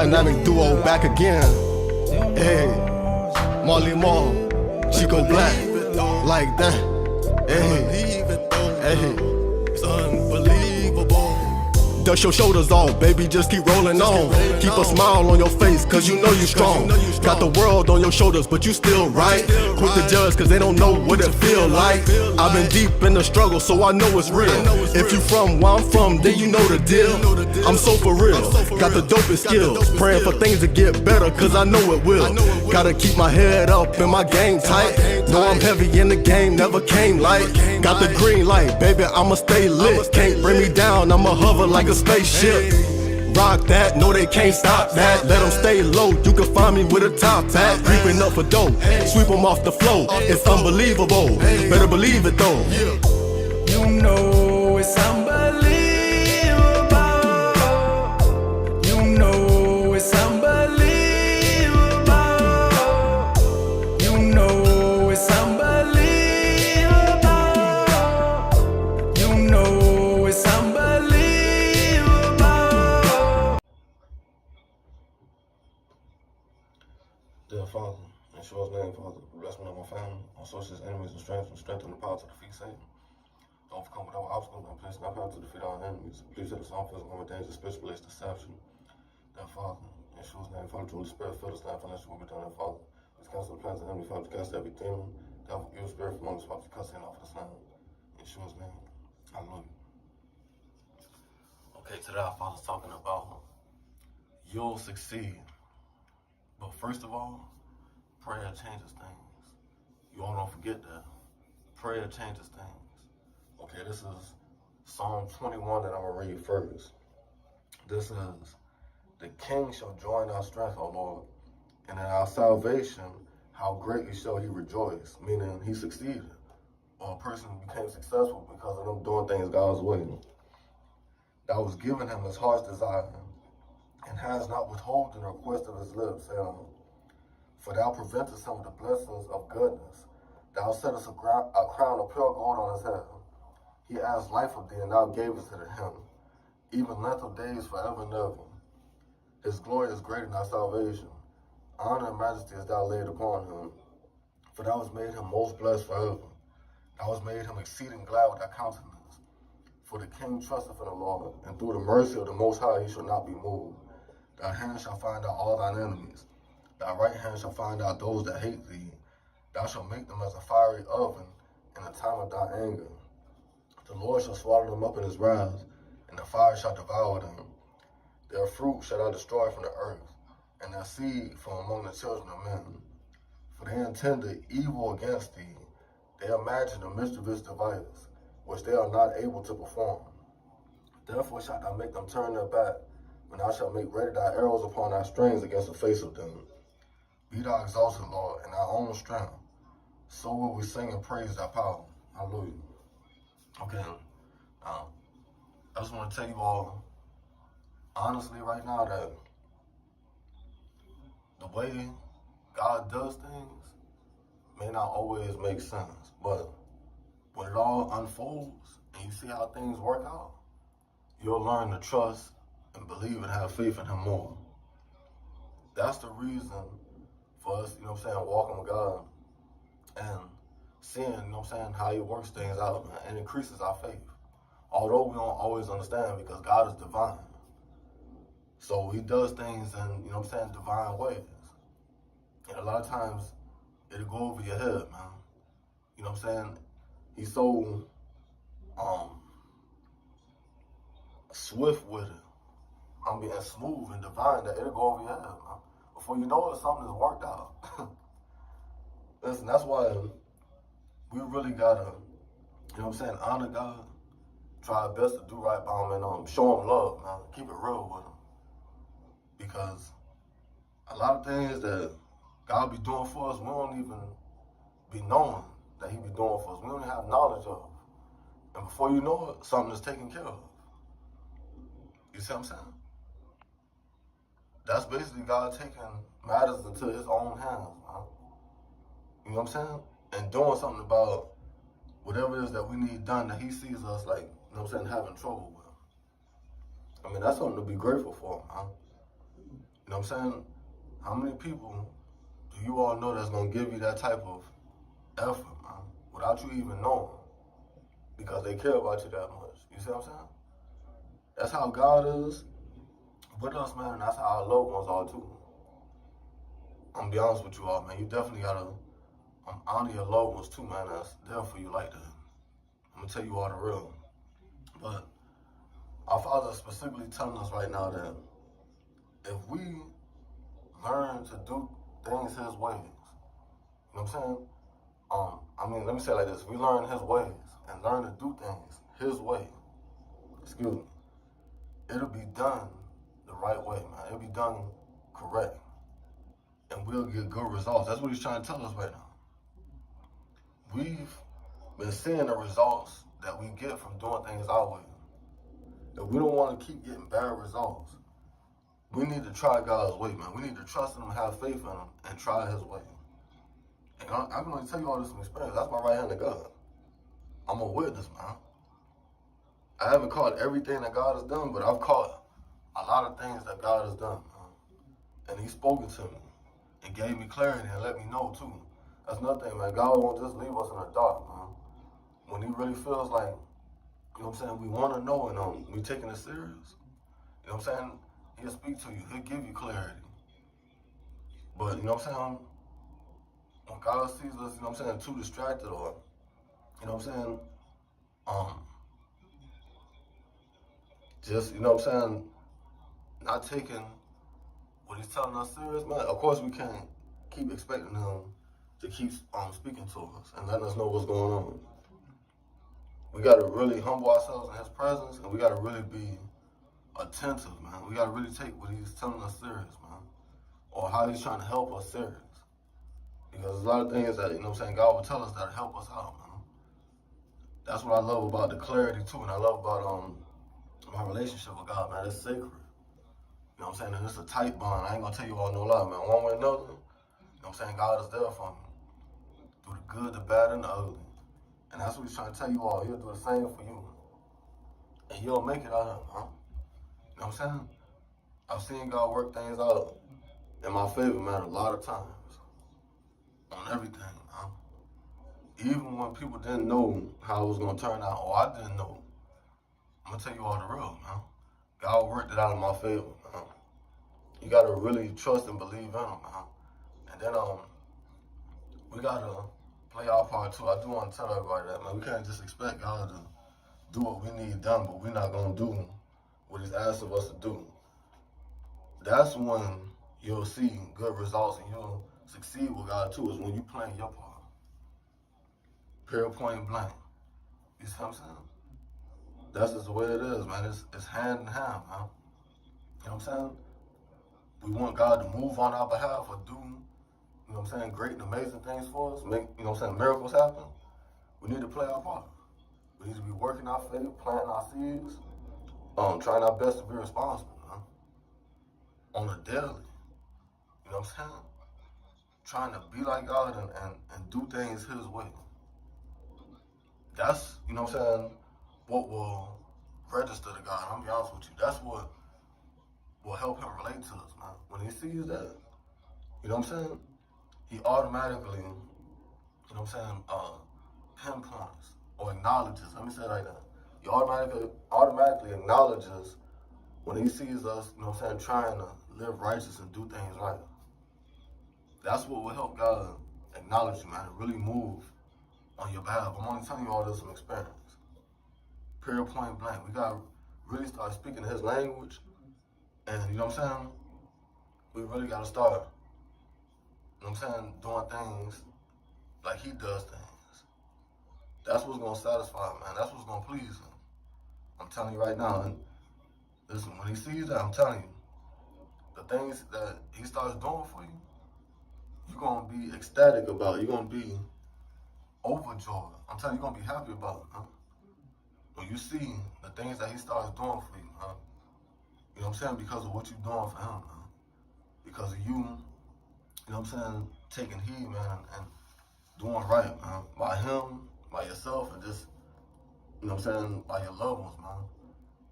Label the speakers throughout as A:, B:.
A: Dynamic duo back again. Hey, Marley Marl, Chico Black, like that. Hey, hey, it's unbelievable. Dust your shoulders off, baby, just keep rolling on. Keep a smile on your face, cause you know you strong. Got the world on your shoulders, but you still right. Quick to judge, cause they don't know what it feel like. I've been deep in the struggle, so I know it's real. If you from where I'm from, then you know the deal. I'm so for real, got the dopest skills. Praying for things to get better, cause I know it will. Gotta keep my head up and my game tight. Know I'm heavy in the game, never came light. Got the green light, baby, I'ma stay lit. Can't bring me down, I'ma hover like a spaceship. Rock that, no they can't stop that. Let them stay low, you can find me with a top hat. Creeping up for dope, sweep them off the floor. It's unbelievable, better believe it though.
B: You know it's unbelievable. You know it's unbelievable. You know it's unbelievable. You know it's unbelievable.
C: Dear Father, in Yeshua's name, Father, bless me and my family, on sources, enemies, and strengthen the power to defeat Satan. Don't overcome whatever obstacles and place in our path to defeat our enemies. Please hit us on physical and danger, spiritual place, deception. Dear Father, in Yeshua's name, Father, the Holy Spirit, fill us now, financial will be done, and Father. Let's cancel the plans of the enemy, Father, to cast every demon, devil, evil spirit from among us, Father, to cuss in off of us now. In Yeshua's name, hallelujah. Okay, today our Father's talking about you'll succeed. But first of all, prayer changes things. You all don't forget that. Prayer changes things. Okay, this is Psalm 21 that I'm going to read first. This is, the king shall join our strength, O Lord, and in our salvation, how greatly shall he rejoice, meaning he succeeded. Or a person became successful because of them doing things God's way. That was given him his heart's desire, and has not withholden the request of his lips, saying, for thou preventest him the blessings of goodness. Thou settest a crown of pure gold on his head. He asked life of thee, and thou gavest it to him, even length of days forever and ever. His glory is great in thy salvation. Honor and majesty is thou laid upon him. For thou hast made him most blessed forever. Thou hast made him exceeding glad with thy countenance. For the king trusteth in the Lord, and through the mercy of the Most High he shall not be moved. Thy hand shall find out all thine enemies. Thy right hand shall find out those that hate thee. Thou shalt make them as a fiery oven in the time of thy anger. The Lord shall swallow them up in his wrath, and the fire shall devour them. Their fruit shall thou destroy from the earth, and their seed from among the children of men. For they intended evil against thee. They imagine a mischievous device, which they are not able to perform. Therefore shalt thou make them turn their back, when thou shalt make ready thy arrows upon thy strings against the face of them. Be thou exalted, Lord, in thy own strength. So will we sing and praise thy power. Hallelujah. Okay, I just want to tell you all, honestly right now, that the way God does things may not always make sense, but when it all unfolds and you see how things work out, you'll learn to trust and believe and have faith in him more. That's the reason for us, walking with God and seeing, how he works things out and increases our faith. Although we don't always understand, because God is divine. So he does things in, divine ways. And a lot of times it'll go over your head, man. He's so swift with it. Being smooth and divine that it'll go over your head, man. Before you know it, something is worked out. Listen, that's why we really gotta, honor God, try our best to do right by him, and show him love, man. Keep it real with him. Because a lot of things that God be doing for us, we don't even be knowing that he be doing for us. We don't even have knowledge of. And before you know it, something is taken care of. You see what I'm saying? That's basically God taking matters into his own hands, man. You know what I'm saying? And doing something about whatever it is that we need done that he sees us like, having trouble with. That's something to be grateful for, man. You know what I'm saying? How many people do you all know that's gonna give you that type of effort, man, without you even knowing, because they care about you that much? You see what I'm saying? That's how God is with us, man, and that's how our loved ones are too. I'm gonna be honest with you all, man. You definitely gotta honor your loved ones too, man. That's there for you like that. I'm gonna tell you all the real. But our Father is specifically telling us right now that if we learn to do things His ways, you know what I'm saying? Let me say it like this. If we learn His ways and learn to do things His way, it'll be done the right way, man. It'll be done correct. And we'll get good results. That's what He's trying to tell us right now. We've been seeing the results that we get from doing things our way. If we don't want to keep getting bad results, we need to try God's way, man. We need to trust in Him, have faith in Him, and try His way. And I'm going to tell you all this from experience. That's my right hand of God. I'm a witness, man. I haven't caught everything that God has done, but I've caught a lot of things that God has done, man. And He's spoken to me and gave me clarity and let me know, too. That's another thing, man. God won't just leave us in the dark, man. When He really feels like, you know what I'm saying, we want to know and we taking it serious, you know what I'm saying, He'll speak to you. He'll give you clarity. But, you know what I'm saying, when God sees us, you know what I'm saying, too distracted or, you know what I'm saying, just, you know what I'm saying, not taking what He's telling us serious, man, of course we can't keep expecting Him to keep speaking to us and letting us know what's going on. We got to really humble ourselves in His presence, and we got to really be attentive, man. We got to really take what He's telling us serious, man, or how He's trying to help us serious. Because there's a lot of things that, you know what I'm saying, God will tell us that help us out, man. That's what I love about the clarity, too, and I love about my relationship with God, man. It's sacred. You know what I'm saying? And it's a tight bond. I ain't going to tell you all no lie, man. One way or another, you know what I'm saying, God is there for me. Through the good, the bad, and the ugly. And that's what He's trying to tell you all. He'll do the same for you. And you'll make it out of it, huh? You know what I'm saying? I've seen God work things out in my favor, man, a lot of times. On everything, man. Even when people didn't know how it was going to turn out, or I didn't know. I'm going to tell you all the real, man. God worked it out in my favor, man. You got to really trust and believe in Him, man. And then, we got to play our part too. I do want to tell everybody that, man. We can't just expect God to do what we need done, but we're not going to do what He's asked of us to do. That's when you'll see good results and you'll succeed with God too, is when you play your part. Period, point blank. You see what I'm saying? That's just the way it is, man. It's hand in hand, man. You know what I'm saying? We want God to move on our behalf or do, you know what I'm saying, great and amazing things for us, make, you know what I'm saying, miracles happen. We need to play our part. We need to be working our faith, planting our seeds, trying our best to be responsible, man. On a daily. You know what I'm saying? Trying to be like God and do things His way. That's, you know what I'm saying, what will register to God. I'm gonna be honest with you. That's what will help Him relate to us, man. When He sees that, you know what I'm saying, He automatically, you know what I'm saying, pinpoints or acknowledges. Let me say it like that. He automatically acknowledges when He sees us, you know what I'm saying, trying to live righteous and do things right. That's what will help God acknowledge you, man, and really move on your behalf. I'm only telling you all this from experience. Period, point blank. We got to really start speaking His language. And, you know what I'm saying, we really got to start, you know what I'm saying, doing things like He does things. That's what's going to satisfy Him, man. That's what's going to please Him. I'm telling you right now. And listen, when He sees that, I'm telling you, the things that He starts doing for you, you're going to be ecstatic about it. You're going to be overjoyed. I'm telling you, you're going to be happy about it, huh? When you see the things that He starts doing for you, huh? You know what I'm saying? Because of what you're doing for Him, huh? Because of you know what I'm saying, taking heed, man, and doing right, man. By Him, by yourself, and just, you know what I'm saying, by your loved ones, man.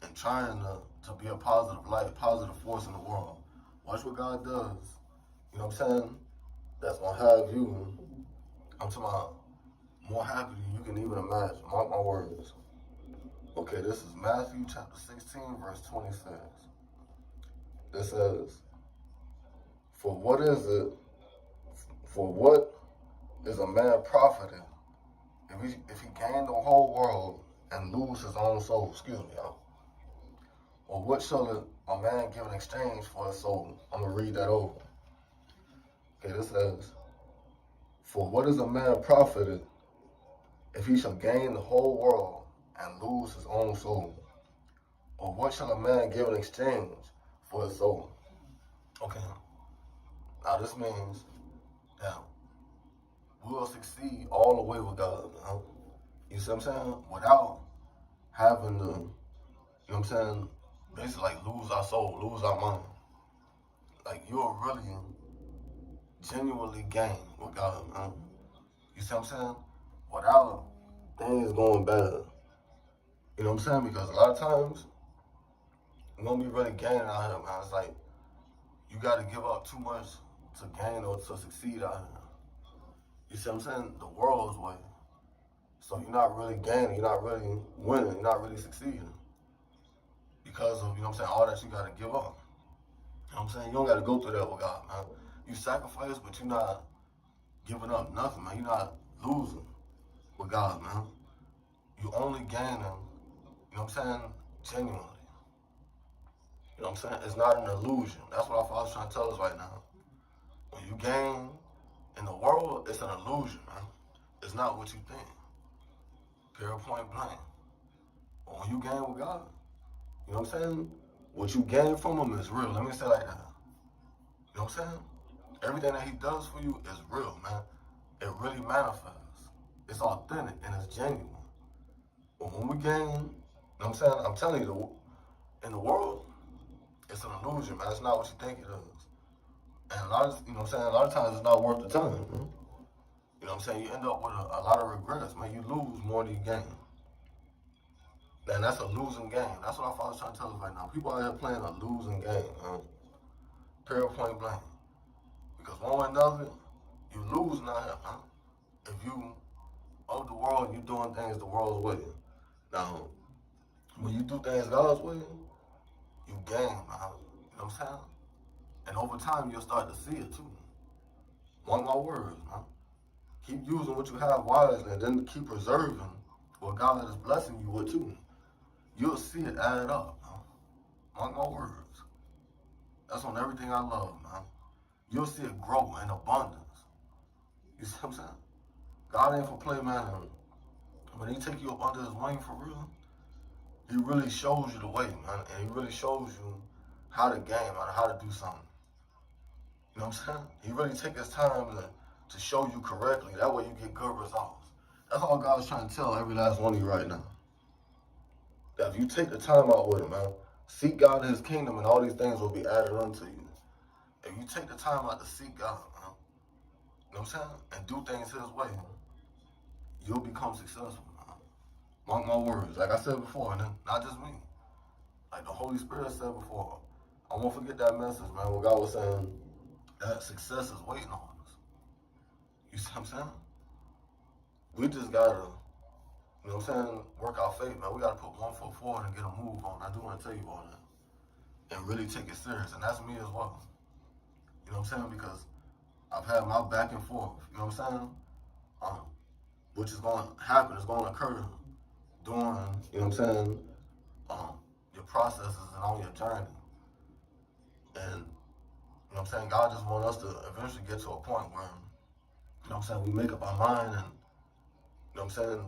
C: And trying to be a positive light, positive force in the world. Watch what God does. You know what I'm saying? That's gonna have you, I'm talking about, more happy than you can even imagine. Mark my words. Okay, this is Matthew chapter 16, verse 26. It says, For what is a man profited if he gain the whole world and lose his own soul? Excuse me, y'all. Or what shall a man give in exchange for his soul? I'm going to read that over. Okay, this says, For what is a man profited if he shall gain the whole world and lose his own soul? Or what shall a man give in exchange for his soul? Okay, now this means that we'll succeed all the way with God. You see what I'm saying? Without having to, you know what I'm saying, basically like lose our soul, lose our mind. Like you'll really genuinely gain with God. You see what I'm saying? Without things going bad. You know what I'm saying? Because a lot of times, you're going to be really gaining out here, man. It's like, you got to give up too much to gain or to succeed out here. You see what I'm saying? The world's way. So you're not really gaining, you're not really winning, you're not really succeeding. Because of, you know what I'm saying, all that you got to give up. You know what I'm saying? You don't got to go through that with God, man. You sacrifice, but you're not giving up nothing, man. You're not losing with God, man. You only gaining, you know what I'm saying, genuinely. You know what I'm saying? It's not an illusion. That's what our Father's trying to tell us right now. When you gain in the world, it's an illusion, man. It's not what you think. Pure point blank. But when you gain with God, you know what I'm saying? What you gain from him is real. Let me say it like that. You know what I'm saying? Everything that he does for you is real, man. It really manifests. It's authentic and it's genuine. But when we gain, you know what I'm saying? I'm telling you, in the world, it's an illusion, man. It's not what you think it is. And a lot of, you know what I'm saying? A lot of times it's not worth the time, man. You know what I'm saying? You end up with a lot of regrets, man. You lose more than you gain. And that's a losing game. That's what our Father's trying to tell us right now. People out here playing a losing game, man. Period, point blank. Because one way or another, you losing out here, man. If you of the world, you doing things the world's way. Now, when you do things God's way, you gain, man. You know what I'm saying? And over time, you'll start to see it too. One more words, man. Keep using what you have wisely, and then keep preserving what God is blessing you with too. You'll see it add up, man. One more words. That's on everything I love, man. You'll see it grow in abundance. You see what I'm saying? God ain't for play, man. And when he take you up under his wing for real, he really shows you the way, man. And he really shows you how to game, man, how to do something. You know what I'm saying? He really take his time to show you correctly. That way you get good results. That's all God's trying to tell every last one of you right now. That if you take the time out with him, man, seek God in his kingdom and all these things will be added unto you. If you take the time out to seek God, man, you know what I'm saying? And do things his way, you'll become successful, man. Mark my words. Like I said before, and not just me. Like the Holy Spirit said before. I won't forget that message, man, where God was saying that success is waiting on us. You see what I'm saying? We just gotta, you know what I'm saying, work our faith, man. We gotta put one foot forward and get a move on. I do want to tell you all that. And really take it serious. And that's me as well. You know what I'm saying? Because I've had my back and forth. You know what I'm saying? Which is going to happen. It's going to occur during, you know what I'm saying, your processes and on your journey. And, you know what I'm saying, God just wants us to eventually get to a point where, you know what I'm saying, we make up our mind and, you know what I'm saying,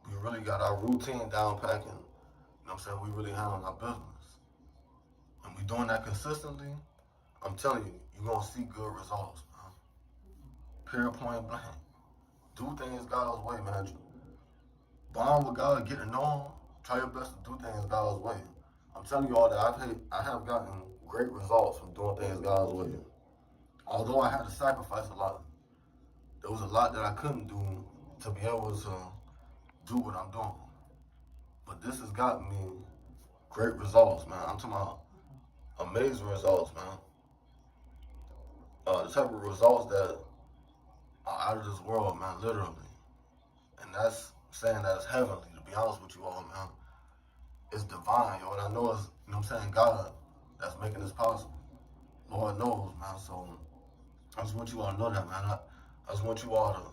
C: we really got our routine down packing. You know what I'm saying, we really handling our business. And we doing that consistently, I'm telling you, you're going to see good results, man. Period, point blank. Do things God's way, man. Bond with God, get to know him. Try your best to do things God's way. I'm telling you all that I have gotten great results from doing things God's way. Although I had to sacrifice a lot, there was a lot that I couldn't do to be able to do what I'm doing. But this has gotten me great results, man. I'm talking about amazing results, man. the type of results that are out of this world, man, literally. And that's saying that it's heavenly, to be honest with you all, man. It's divine, yo. And I know it's, you know what I'm saying, God that's making this possible. Lord knows, man. So I just want you all to know that, man. I just want you all to, you know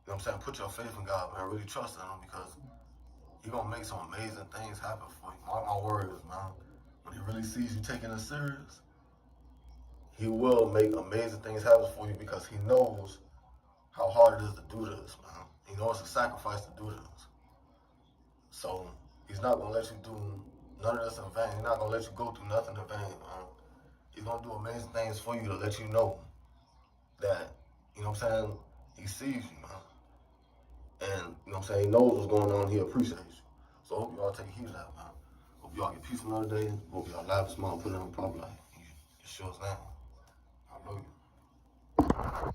C: what I'm saying, put your faith in God, man. Really trust in Him, because He's going to make some amazing things happen for you. Mark my words, man. When He really sees you taking it serious, He will make amazing things happen for you, because He knows how hard it is to do this, man. He knows it's a sacrifice to do this. So He's not going to let you do none of this in vain. He's not going to let you go through nothing in vain, man. He's going to do amazing things for you to let you know that, you know what I'm saying, He sees you, man. And, you know what I'm saying, He knows what's going on. He appreciates you. So I hope you all take heed of that, man. Hope you all get peace another day. Hope you all laugh and smile and put it on the proper life. It shows now. I love you.